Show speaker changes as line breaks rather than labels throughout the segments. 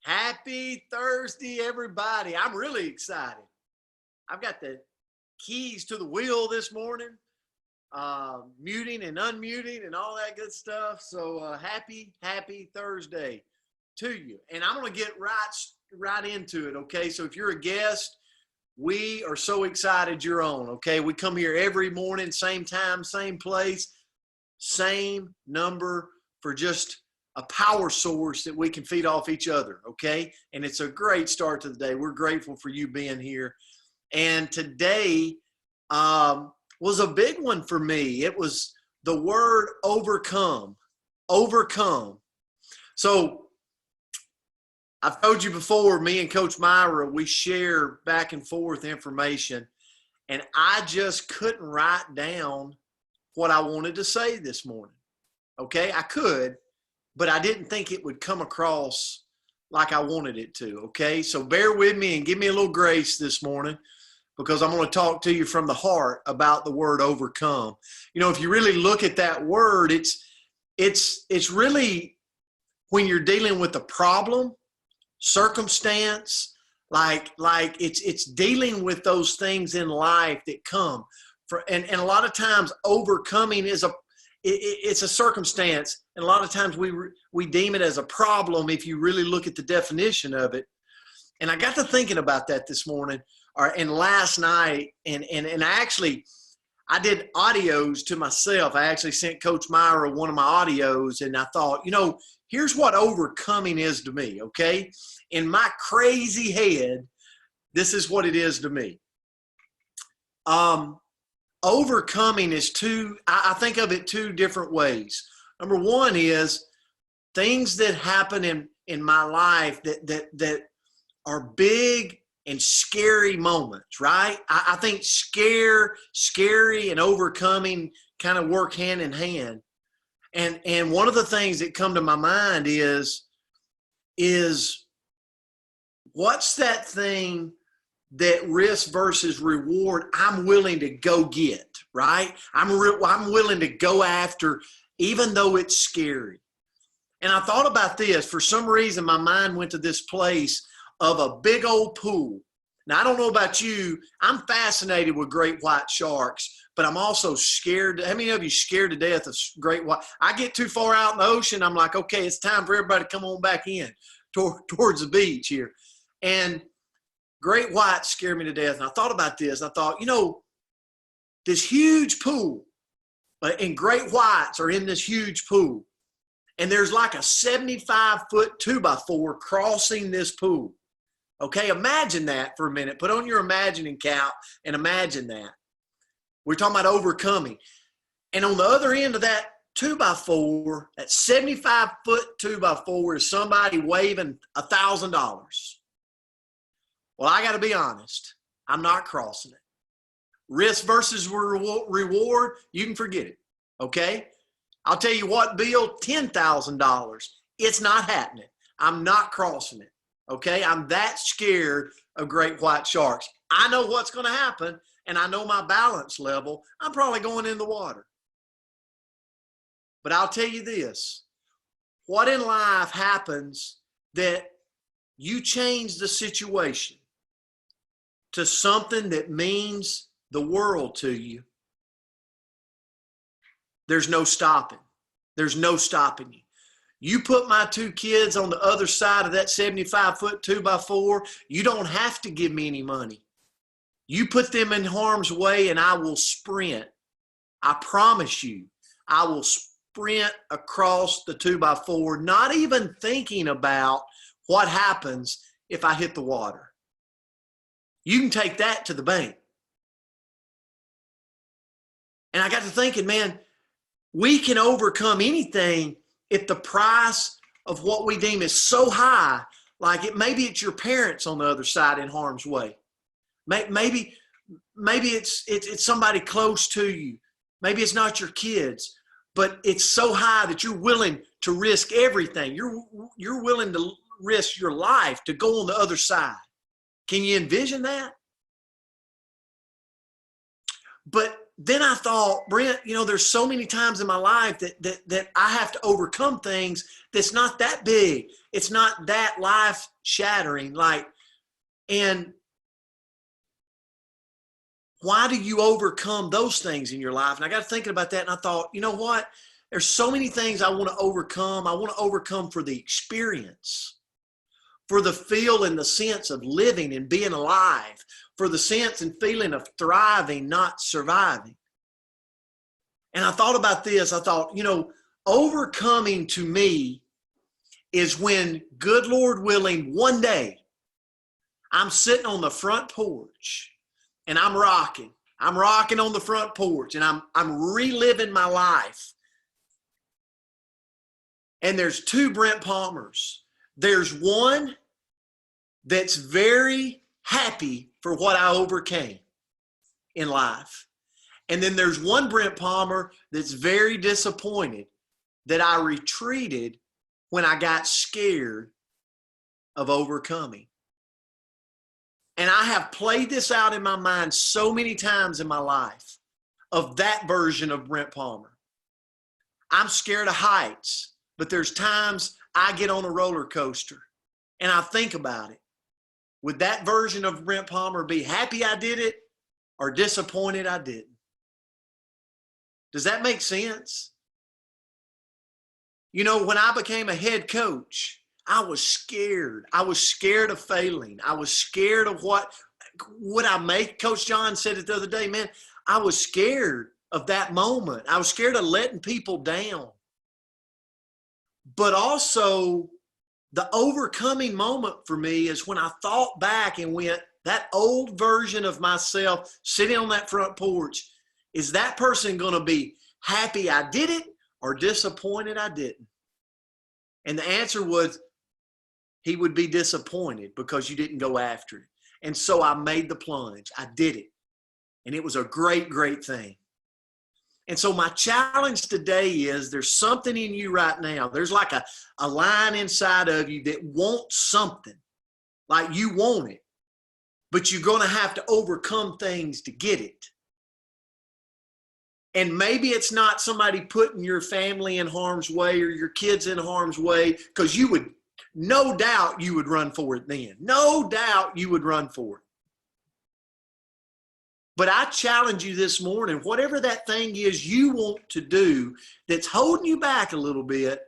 Happy Thursday, everybody. I'm really excited. I've got the keys to the wheel this morning, muting and unmuting and all that good stuff. So happy Thursday to you. And I'm going to get right into it, okay? So if you're a guest, we are so excited you're on, okay? We come here every morning, same time, same place, same number for just a power source that we can feed off each other, okay? And it's a great start to the day. We're grateful for you being here. And today was a big one for me. It was the word overcome. Overcome. So I've told you before, me and Coach Myra, we share back and forth information, and I just couldn't write down what I wanted to say this morning, okay? I could, but I didn't think it would come across like I wanted it to, okay? So bear with me and give me a little grace this morning, because I'm going to talk to you from the heart about the word overcome. You know, if you really look at that word, it's really when you're dealing with a problem, circumstance, like it's dealing with those things in life that come for, and a lot of times overcoming is it's a circumstance, and a lot of times we deem it as a problem if you really look at the definition of it. And I got to thinking about that this morning and last night, and I did audios to myself. I actually sent Coach Myra one of my audios, and I thought, you know, here's what overcoming is to me, okay? In my crazy head, this is what it is to me. Overcoming is I think of it two different ways. Number one is things that happen in my life that are big and scary moments, right? I think scary and overcoming kind of work hand in hand. And one of the things that come to my mind is what's that thing that risk versus reward I'm willing to go get, right? I'm willing to go after, even though it's scary. And I thought about this. For some reason, my mind went to this place of a big old pool. Now, I don't know about you. I'm fascinated with great white sharks, but I'm also scared. How many of you scared to death of great white? I get too far out in the ocean, I'm like, okay, it's time for everybody to come on back in towards the beach here. And great whites scare me to death. And I thought about this. I thought, you know, this huge pool, and great whites are in this huge pool. And there's like a 75-foot 2x4 crossing this pool. Okay, imagine that for a minute. Put on your imagining cap and imagine that. We're talking about overcoming. And on the other end of that 2x4, that 75-foot 2x4 is somebody waving $1,000. Well, I got to be honest. I'm not crossing it. Risk versus reward, you can forget it. Okay? I'll tell you what, Bill, $10,000. It's not happening. I'm not crossing it. Okay? I'm that scared of great white sharks. I know what's going to happen, and I know my balance level. I'm probably going in the water. But I'll tell you this. What in life happens that you change the situation to something that means the world to you? There's no stopping. There's no stopping you. You put my two kids on the other side of that 75-foot 2x4, you don't have to give me any money. You put them in harm's way and I will sprint. I promise you, I will sprint across the 2x4, not even thinking about what happens if I hit the water. You can take that to the bank. And I got to thinking, man, we can overcome anything if the price of what we deem is so high. Like maybe it's your parents on the other side in harm's way. Maybe it's somebody close to you. Maybe it's not your kids, but it's so high that you're willing to risk everything. You're willing to risk your life to go on the other side. Can you envision that? But then I thought, Brent, you know, there's so many times in my life that I have to overcome things that's not that big. It's not that life shattering. And why do you overcome those things in your life? And I got thinking about that, and I thought, you know what? There's so many things I want to overcome. I want to overcome for the experience, for the feel and the sense of living and being alive, for the sense and feeling of thriving, not surviving. And I thought about this. I thought, you know, overcoming to me is when, good Lord willing, one day I'm sitting on the front porch and I'm rocking. I'm rocking on the front porch and I'm reliving my life. And there's two Brent Palmers. There's one that's very happy for what I overcame in life. And then there's one Brent Palmer that's very disappointed that I retreated when I got scared of overcoming. And I have played this out in my mind so many times in my life of that version of Brent Palmer. I'm scared of heights, but there's times I get on a roller coaster and I think about it. Would that version of Brent Palmer be happy I did it or disappointed I didn't? Does that make sense? You know, when I became a head coach, I was scared. I was scared of failing. I was scared of what would I make. Coach John said it the other day, man, I was scared of that moment. I was scared of letting people down. But also the overcoming moment for me is when I thought back and went, that old version of myself sitting on that front porch, is that person going to be happy I did it or disappointed I didn't? And the answer was, he would be disappointed because you didn't go after it. And so I made the plunge. I did it. And it was a great, great thing. And so my challenge today is, there's something in you right now. There's like a line inside of you that wants something, like you want it, but you're going to have to overcome things to get it. And maybe it's not somebody putting your family in harm's way or your kids in harm's way, because you would, no doubt you would run for it then. No doubt you would run for it. But I challenge you this morning, whatever that thing is you want to do that's holding you back a little bit,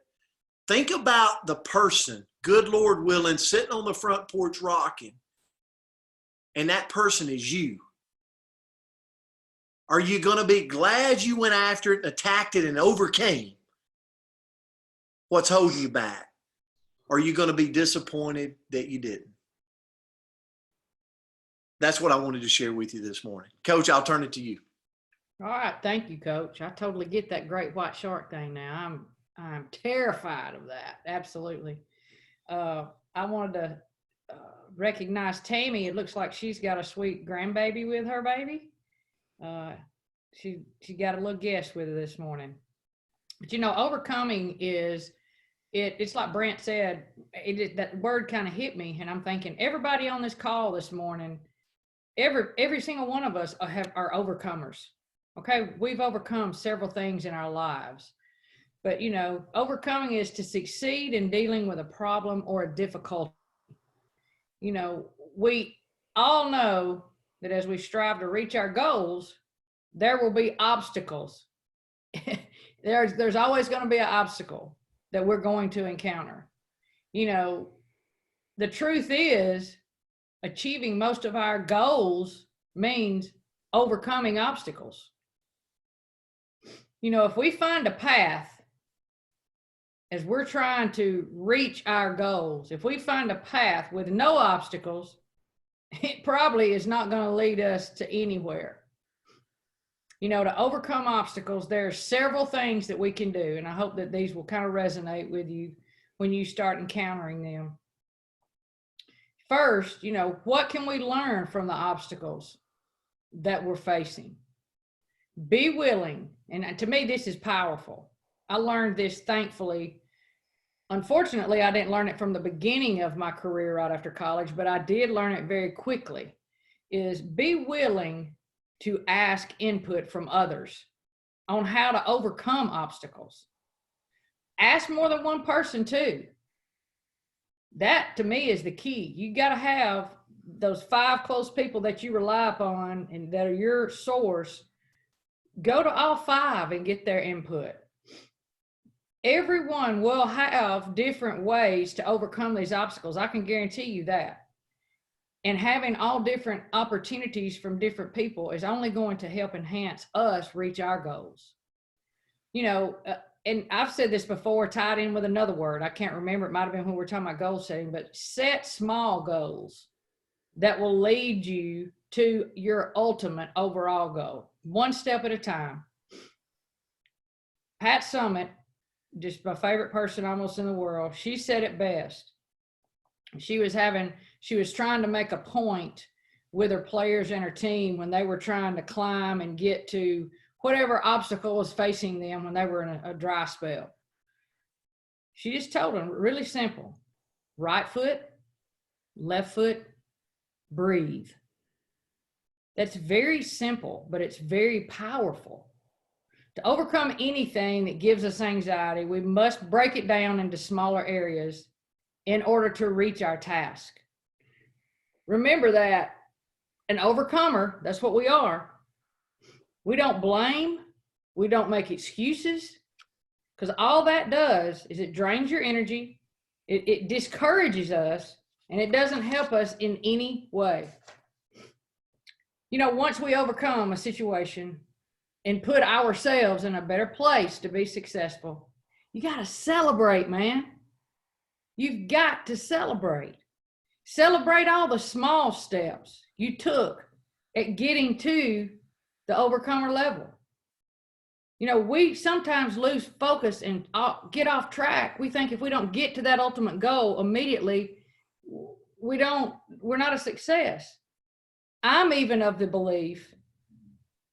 think about the person, good Lord willing, sitting on the front porch rocking. And that person is you. Are you going to be glad you went after it, attacked it, and overcame what's holding you back? Or are you going to be disappointed that you didn't? That's what I wanted to share with you this morning. Coach, I'll turn it to you.
All right. Thank you, Coach. I totally get that great white shark thing now. I'm terrified of that. Absolutely. I wanted to recognize Tammy. It looks like she's got a sweet grandbaby with her baby. She got a little guest with her this morning. But you know, overcoming is, it's like Brent said, that word kind of hit me, and I'm thinking everybody on this call this morning, every single one of us are overcomers. Okay, we've overcome several things in our lives, but you know, overcoming is to succeed in dealing with a problem or a difficulty. You know, we all know that as we strive to reach our goals, there will be obstacles. There's always going to be an obstacle that we're going to encounter. You know, the truth is, achieving most of our goals means overcoming obstacles. You know, if we find a path as we're trying to reach our goals, if we find a path with no obstacles, it probably is not going to lead us to anywhere. You know, to overcome obstacles, there are several things that we can do, and I hope that these will kind of resonate with you when you start encountering them. First, you know, what can we learn from the obstacles that we're facing? Be willing, and to me, this is powerful. I learned this, thankfully. Unfortunately, I didn't learn it from the beginning of my career right after college, but I did learn it very quickly, is be willing to ask input from others on how to overcome obstacles. Ask more than one person too. That to me is the key. You got to have those 5 close people that you rely upon and that are your source. Go to all 5 and get their input. Everyone will have different ways to overcome these obstacles. I can guarantee you that. And having all different opportunities from different people is only going to help enhance us reach our goals. You know, and I've said this before, tied in with another word. I can't remember. It might have been when we were talking about goal setting, but set small goals that will lead you to your ultimate overall goal, one step at a time. Pat Summitt, just my favorite person almost in the world, she said it best. She was trying to make a point with her players and her team when they were trying to climb and get to whatever obstacle was facing them when they were in a dry spell. She just told them, really simple: right foot, left foot, breathe. That's very simple, but it's very powerful. To overcome anything that gives us anxiety, we must break it down into smaller areas in order to reach our task. Remember that an overcomer, that's what we are. We don't blame, we don't make excuses, because all that does is it drains your energy, it discourages us, and it doesn't help us in any way. You know, once we overcome a situation and put ourselves in a better place to be successful, you got to celebrate, man. You've got to celebrate. Celebrate all the small steps you took at getting to the overcomer level. You know, we sometimes lose focus and get off track. We think if we don't get to that ultimate goal immediately, we're not a success. I'm even of the belief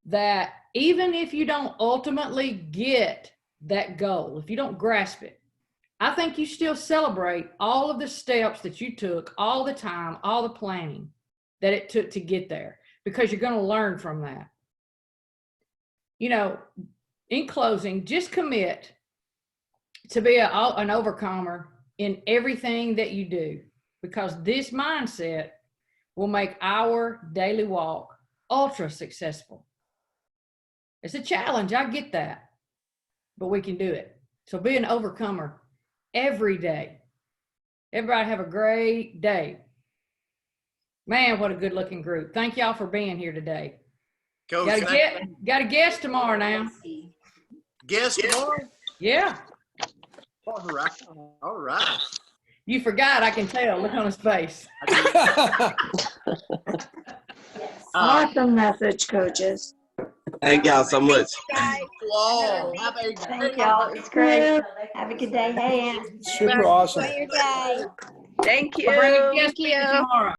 that even if you don't ultimately get that goal, if you don't grasp it, I think you still celebrate all of the steps that you took, all the time, all the planning that it took to get there, because you're going to learn from that. You know, in closing, just commit to be an overcomer in everything that you do, because this mindset will make our daily walk ultra successful. It's a challenge, I get that, but we can do it. So be an overcomer every day. Everybody have a great day. Man, what a good looking group. Thank y'all for being here today.
Coach,
Got a guest tomorrow now.
Guest tomorrow?
Yeah.
All right. All right.
You forgot, I can tell. Look on his face.
Awesome message, coaches.
Thank y'all so much.
Whoa.
Thank y'all. It's great. Have a good day. Hey, Ann.
Super awesome.
Enjoy your day.
Thank you.
I'll bring a guest with you tomorrow.